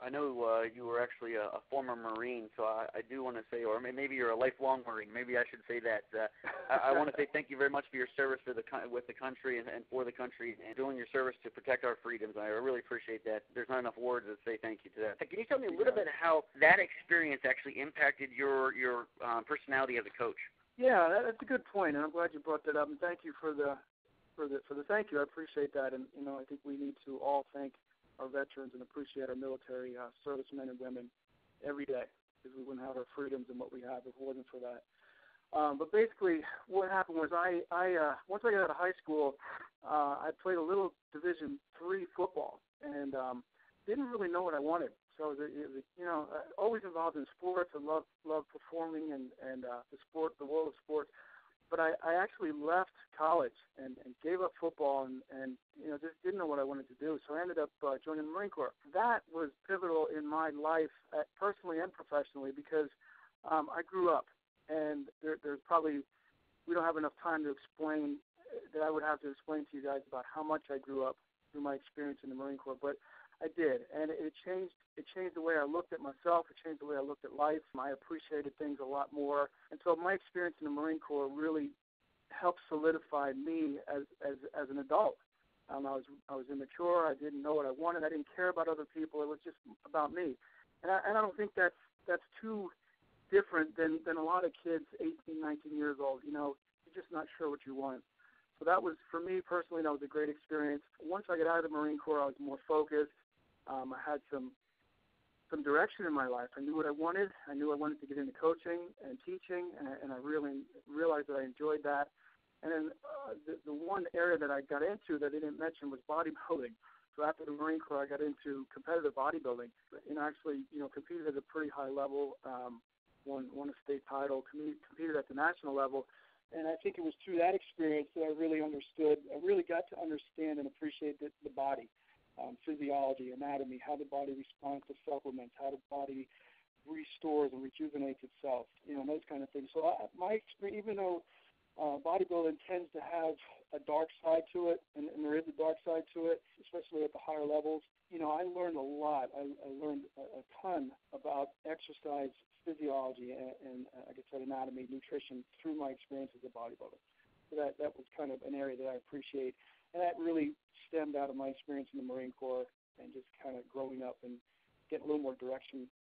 I know you were actually a former Marine, so I do want to say, or maybe you're a lifelong Marine. Maybe I should say that. I want to say thank you very much for your service with the country and for the country and doing your service to protect our freedoms. I really appreciate that. There's not enough words to say thank you to that. Can you tell me a little bit how that experience actually impacted your personality as a coach? Yeah, that's a good point, and I'm glad you brought that up. And thank you for the thank you. I appreciate that, and I think we need to all thank our veterans and appreciate our military servicemen and women every day, because we wouldn't have our freedoms and what we have if it wasn't for that. But basically, what happened was I once I got out of high school, I played a little Division III football and didn't really know what I wanted. So always involved in sports. I love performing and the world of sports. But I actually left college and gave up football and just didn't know what I wanted to do. So I ended up joining the Marine Corps. That was pivotal in my life, personally and professionally, because I grew up. And there's probably, we don't have enough time to explain, that I would have to explain to you guys about how much I grew up through my experience in the Marine Corps. But I did, and it changed the way I looked at myself. It changed the way I looked at life. I appreciated things a lot more. And so my experience in the Marine Corps really helped solidify me as an adult. I was immature. I didn't know what I wanted. I didn't care about other people. It was just about me. And I don't think that's too different than a lot of kids 18, 19 years old. You're just not sure what you want. So that was, for me personally, that was a great experience. Once I got out of the Marine Corps, I was more focused. I had some direction in my life. I knew what I wanted. I knew I wanted to get into coaching and teaching, and I really realized that I enjoyed that. And then the one area that I got into that I didn't mention was bodybuilding. So after the Marine Corps, I got into competitive bodybuilding, and actually, competed at a pretty high level, won a state title, competed at the national level. And I think it was through that experience that I really got to understand and appreciate the body. Physiology, anatomy, how the body responds to supplements, how the body restores and rejuvenates itself, those kind of things. So my experience, even though bodybuilding tends to have a dark side to it, and there is a dark side to it, especially at the higher levels, I learned a lot. I learned a ton about exercise, physiology, and like I said, anatomy, nutrition through my experience as a bodybuilder. So that was kind of an area that I appreciate. And that really stemmed out of my experience in the Marine Corps and just kind of growing up and getting a little more direction